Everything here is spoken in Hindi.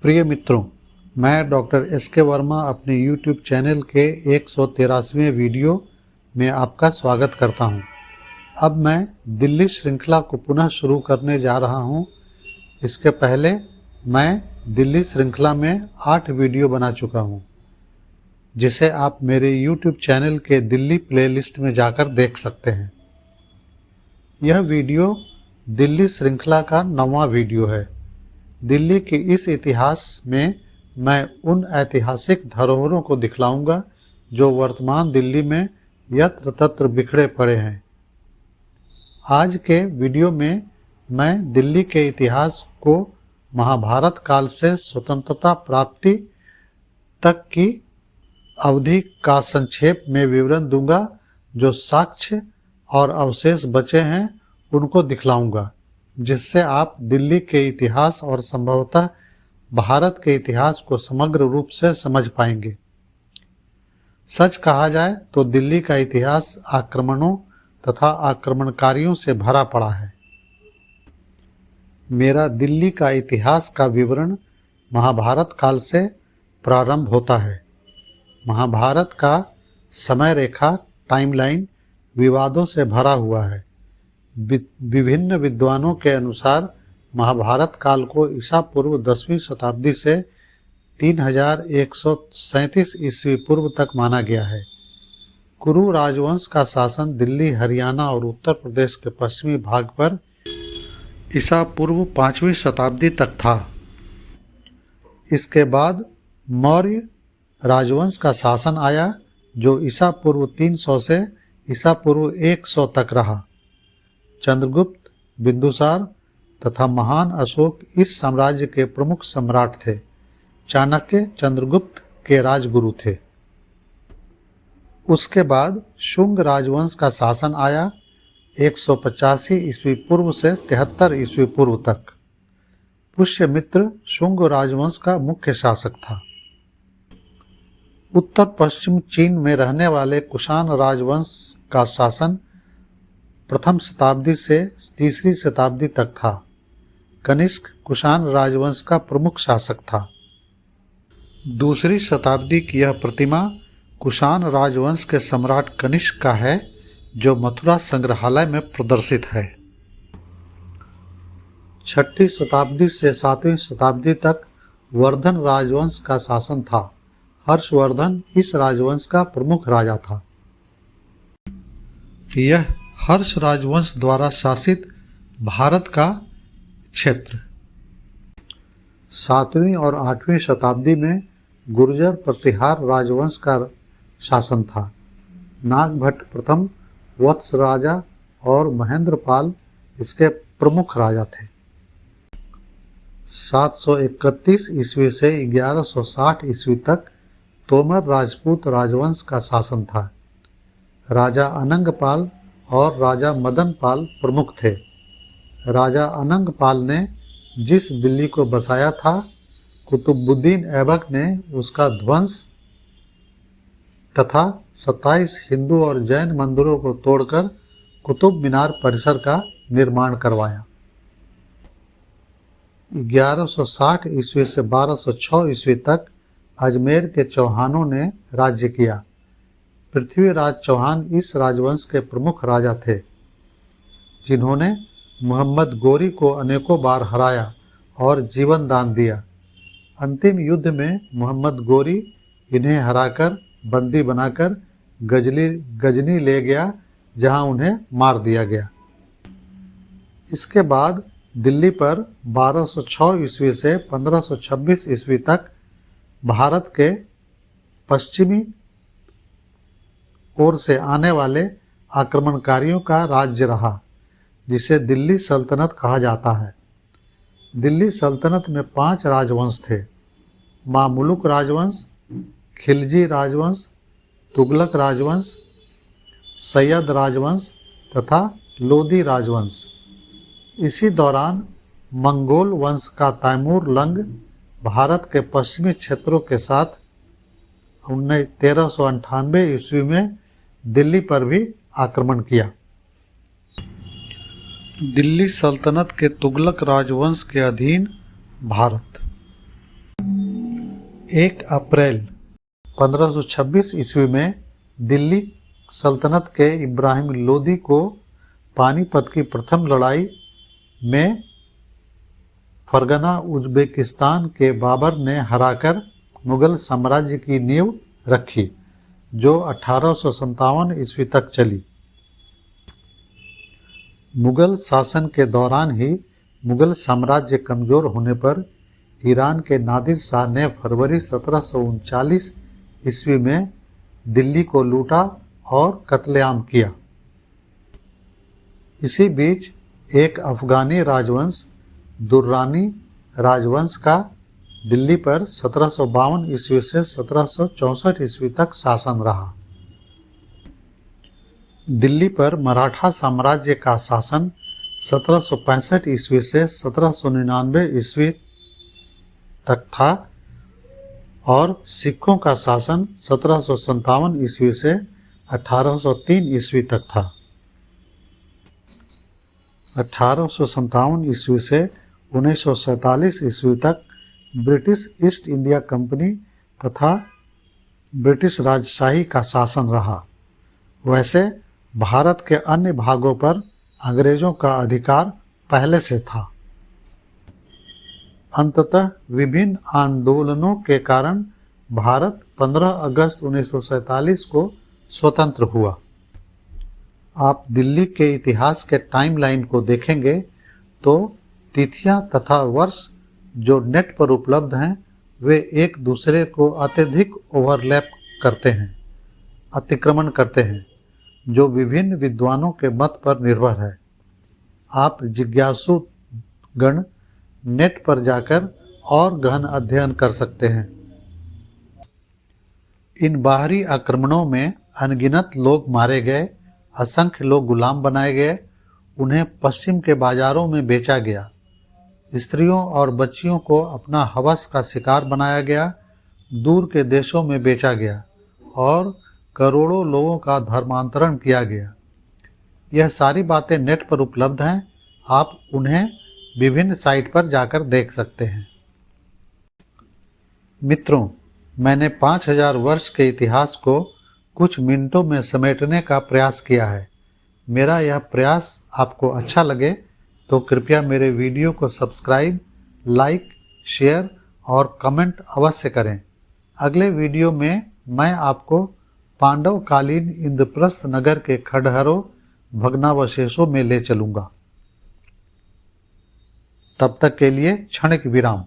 प्रिय मित्रों, मैं डॉक्टर एस के वर्मा अपने YouTube चैनल के 113वें वीडियो में आपका स्वागत करता हूं। अब मैं दिल्ली श्रृंखला को पुनः शुरू करने जा रहा हूं। इसके पहले मैं दिल्ली श्रृंखला में 8 वीडियो बना चुका हूं, जिसे आप मेरे YouTube चैनल के दिल्ली प्लेलिस्ट में जाकर देख सकते हैं। यह वीडियो दिल्ली श्रृंखला का 9वां वीडियो है। दिल्ली के इस इतिहास में मैं उन ऐतिहासिक धरोहरों को दिखलाऊंगा जो वर्तमान दिल्ली में यत्र तत्र बिखरे पड़े हैं। आज के वीडियो में मैं दिल्ली के इतिहास को महाभारत काल से स्वतंत्रता प्राप्ति तक की अवधि का संक्षेप में विवरण दूंगा। जो साक्ष्य और अवशेष बचे हैं उनको दिखलाऊंगा, जिससे आप दिल्ली के इतिहास और संभवतः भारत के इतिहास को समग्र रूप से समझ पाएंगे। सच कहा जाए तो दिल्ली का इतिहास आक्रमणों तथा आक्रमणकारियों से भरा पड़ा है। मेरा दिल्ली का इतिहास का विवरण महाभारत काल से प्रारंभ होता है। महाभारत का समय रेखा टाइमलाइन विवादों से भरा हुआ है। विभिन्न विद्वानों के अनुसार महाभारत काल को ईसा पूर्व 10वीं शताब्दी से 3137 ईस्वी पूर्व तक माना गया है। कुरु राजवंश का शासन दिल्ली, हरियाणा और उत्तर प्रदेश के पश्चिमी भाग पर ईसा पूर्व 5वीं शताब्दी तक था। इसके बाद मौर्य राजवंश का शासन आया, जो ईसा पूर्व 300 से ईसा पूर्व 100 तक रहा। चंद्रगुप्त, बिंदुसार तथा महान अशोक इस साम्राज्य के प्रमुख सम्राट थे। चाणक्य चंद्रगुप्त के राजगुरु थे। उसके बाद शुंग राजवंश का शासन आया 185 ईस्वी पूर्व से 73 ईस्वी पूर्व तक। पुष्यमित्र शुंग राजवंश का मुख्य शासक था। उत्तर पश्चिम चीन में रहने वाले कुषाण राजवंश का शासन प्रथम शताब्दी से 3री शताब्दी तक था। कनिष्क कुषाण राजवंश का प्रमुख शासक था। 2री शताब्दी की यह प्रतिमा कुषाण राजवंश के सम्राट कनिष्क का है, जो मथुरा संग्रहालय में प्रदर्शित है। 6ठी शताब्दी से 7वीं शताब्दी तक वर्धन राजवंश का शासन था। हर्षवर्धन इस राजवंश का प्रमुख राजा था। यह हर्ष राजवंश द्वारा शासित भारत का क्षेत्र 7वीं और 8वीं शताब्दी में गुर्जर प्रतिहार राजवंश का शासन था। नागभट्ट प्रथम, वत्स राजा और महेंद्रपाल इसके प्रमुख राजा थे। 731 ईस्वी से 1160 ईस्वी तक तोमर राजपूत राजवंश का शासन था। राजा अनंगपाल और राजा मदनपाल प्रमुख थे। राजा अनंगपाल ने जिस दिल्ली को बसाया था, कुतुबुद्दीन ऐबक ने उसका ध्वंस तथा 27 हिंदू और जैन मंदिरों को तोड़कर कुतुब मीनार परिसर का निर्माण करवाया। 1160 ईस्वी से 1206 ईस्वी तक अजमेर के चौहानों ने राज्य किया। पृथ्वीराज चौहान इस राजवंश के प्रमुख राजा थे, जिन्होंने मोहम्मद गोरी को अनेकों बार हराया और जीवन दान दिया। अंतिम युद्ध में मोहम्मद गोरी इन्हें हराकर बंदी बनाकर गजनी ले गया, जहां उन्हें मार दिया गया। इसके बाद दिल्ली पर 1206 ईस्वी से 1526 ईस्वी तक भारत के पश्चिमी ओर से आने वाले आक्रमणकारियों का राज्य रहा, जिसे दिल्ली सल्तनत कहा जाता है। दिल्ली सल्तनत में 5 राजवंश थे: मामुलुक राजवंश, खिलजी राजवंश, तुगलक राजवंश, सैयद राजवंश तथा लोदी राजवंश। इसी दौरान मंगोल वंश का तैमूर लंग भारत के पश्चिमी क्षेत्रों के साथ 1398 ईस्वी में दिल्ली पर भी आक्रमण किया। दिल्ली सल्तनत के तुगलक राजवंश के अधीन भारत 1 अप्रैल 1526 ईस्वी में दिल्ली सल्तनत के इब्राहिम लोदी को पानीपत की प्रथम लड़ाई में फरगना उज्बेकिस्तान के बाबर ने हराकर मुगल साम्राज्य की नींव रखी, जो 1857 ईस्वी तक चली। मुगल शासन के दौरान ही मुगल साम्राज्य कमजोर होने पर ईरान के नादिर शाह ने फरवरी 1739 ईस्वी में दिल्ली को लूटा और कत्लेआम किया। इसी बीच एक अफगानी राजवंश दुर्रानी राजवंश का दिल्ली पर 1752 ईस्वी से 1764 ईस्वी तक शासन रहा। दिल्ली पर मराठा साम्राज्य का शासन 1765 ईस्वी से 1799 ईस्वी तक था और सिखों का शासन 1757 ईस्वी से 1803 ईस्वी तक था। 1857 ईस्वी से 1947 ईस्वी तक ब्रिटिश ईस्ट इंडिया कंपनी तथा ब्रिटिश राजशाही का शासन रहा। वैसे भारत के अन्य भागों पर अंग्रेजों का अधिकार पहले से था। अंततः विभिन्न आंदोलनों के कारण भारत 15 अगस्त 1947 को स्वतंत्र हुआ। आप दिल्ली के इतिहास के टाइमलाइन को देखेंगे तो तिथियां तथा वर्ष जो नेट पर उपलब्ध हैं वे एक दूसरे को अत्यधिक ओवरलैप करते हैं, अतिक्रमण करते हैं, जो विभिन्न विद्वानों के मत पर निर्भर है। आप जिज्ञासु गण नेट पर जाकर और गहन अध्ययन कर सकते हैं। इन बाहरी आक्रमणों में अनगिनत लोग मारे गए, असंख्य लोग गुलाम बनाए गए, उन्हें पश्चिम के बाजारों में बेचा गया, स्त्रियों और बच्चियों को अपना हवस का शिकार बनाया गया, दूर के देशों में बेचा गया और करोड़ों लोगों का धर्मांतरण किया गया। यह सारी बातें नेट पर उपलब्ध हैं, आप उन्हें विभिन्न साइट पर जाकर देख सकते हैं। मित्रों, मैंने 5000 वर्ष के इतिहास को कुछ मिनटों में समेटने का प्रयास किया है। मेरा यह प्रयास आपको अच्छा लगे तो कृपया मेरे वीडियो को सब्सक्राइब, लाइक, शेयर और कमेंट अवश्य करें। अगले वीडियो में मैं आपको पांडवकालीन इंद्रप्रस्थ नगर के खंडहरों, भग्नावशेषों में ले चलूँगा। तब तक के लिए क्षणिक विराम।